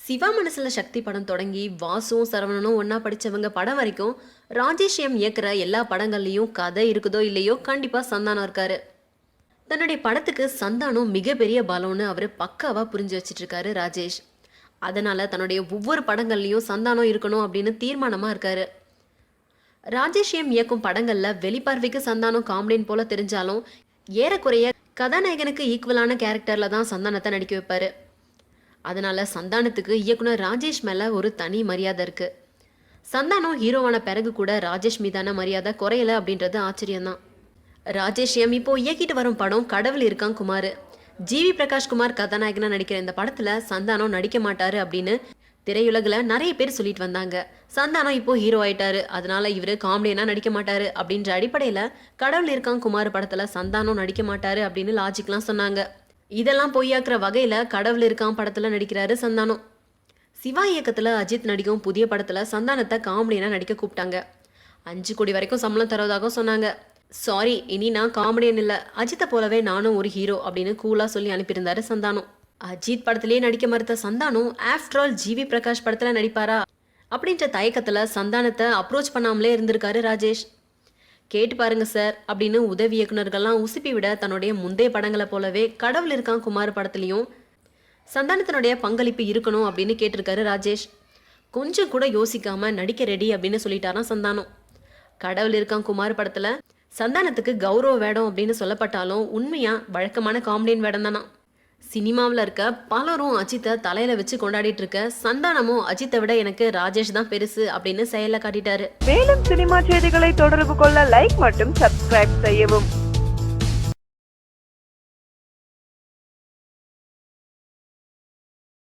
சிவா மனசுல சக்தி படம் தொடங்கி வாசுவும் சரவணனும் ஒன்னா படிச்சவங்க படம் வரைக்கும் ராஜேஷ் இயக்குற எல்லா படங்கள்லயும் கதை இருக்குதோ இல்லையோ கண்டிப்பா சந்தானம் இருக்காரு. தன்னுடைய படத்துக்கு சந்தானம் மிகப்பெரிய பலம்னு அவரு பக்காவா புரிஞ்சு வச்சிட்டு இருக்காரு ராஜேஷ். அதனால தன்னுடைய ஒவ்வொரு படங்கள்லயும் சந்தானம் இருக்கணும் அப்படின்னு தீர்மானமா இருக்காரு. ராஜேஷ் இயக்கும் படங்கள்ல வெளிப்பார்வைக்கு சந்தானம் காமெடியன் போல தெரிஞ்சாலும் ஏறக்குறைய கதாநாயகனுக்கு ஈக்குவலான கேரக்டர்ல தான் சந்தானத்தை நடிக்க வைப்பாரு. அதனால சந்தானத்துக்கு இயக்குனர் ராஜேஷ் மேல ஒரு தனி மரியாதை இருக்கு. சந்தானம் ஹீரோவான பிறகு கூட ராஜேஷ் மீதான மரியாதை குறையல அப்படின்றது ஆச்சரியம்தான். ராஜேஷ் இப்போ இயக்கிட்டு வரும் படம் கடவுள் இருக்கான் குமார். ஜிவி பிரகாஷ் குமார் கதாநாயகனா நடிக்கிற இந்த படத்துல சந்தானம் நடிக்க மாட்டாரு அப்படின்னு திரையுலகில் நிறைய பேர் சொல்லிட்டு வந்தாங்க. சந்தானம் இப்போ ஹீரோ ஆயிட்டாரு, அதனால இவரு காமெடியனா நடிக்க மாட்டாரு அப்படின்ற அடிப்படையில கடவுள் இருக்கான் குமார் படத்துல சந்தானம் நடிக்க மாட்டாரு அப்படின்னு லாஜிக்லாம் சொன்னாங்க. இதெல்லாம் பொய்யாக்குற வகையில கடவுள் இருக்கான் படத்துல நடிக்கிறாரு சந்தானம். சிவா இயக்கத்துல அஜித் நடிக்கும் புதிய படத்துல சந்தானத்தை காமெடியனா நடிக்க கூப்பிட்டாங்க. 5 கோடி வரைக்கும் சம்பளம் தருவதாக சொன்னாங்க. சாரி, இனி நான் காமெடியன் இல்ல, அஜித்தை போலவே நானும் ஒரு ஹீரோ அப்படின்னு கூலா சொல்லி அனுப்பியிருந்தாரு சந்தானம். அஜித் படத்திலேயே நடிக்க மறுத்த சந்தானம் ஆஃப்டர் ஆல் ஜிவி பிரகாஷ் படத்துல நடிப்பாரா அப்படின்ற தயக்கத்துல சந்தானத்தை அப்ரோச் பண்ணாமலே இருந்திருக்காரு ராஜேஷ். கேட்டு பாருங்க சார் அப்படின்னு உதவி இயக்குநர்கள்லாம் உசுப்பி விட தன்னுடைய முந்தைய படங்களை போலவே கடவுள் இருக்கான் குமார் படத்துலையும் சந்தானத்தினுடைய பங்களிப்பு இருக்கணும் அப்படின்னு கேட்டிருக்காரு ராஜேஷ். கொஞ்சம் கூட யோசிக்காம நடிக்க ரெடி அப்படின்னு சொல்லிட்டாராம் சந்தானம். கடவுள் இருக்கான் குமார் படத்துல சந்தானத்துக்கு கௌரவ வேடம் அப்படின்னு சொல்லப்பட்டாலும் உண்மையா வழக்கமான காமெடியன் வேடம் தானா. சினிமாவில் இருக்க பலரும் அஜித்தை தலையில வச்சு கொண்டாடிட்டு இருக்க சந்தானமும் அஜித்தை விட எனக்கு ராஜேஷ் தான் பெருசு அப்படின்னு செயல காட்டிட்டாரு. மேலும் சினிமா செய்திகளை தொடர்பு கொள்ள லைக் மற்றும் சப்ஸ்கிரைப் செய்யவும்.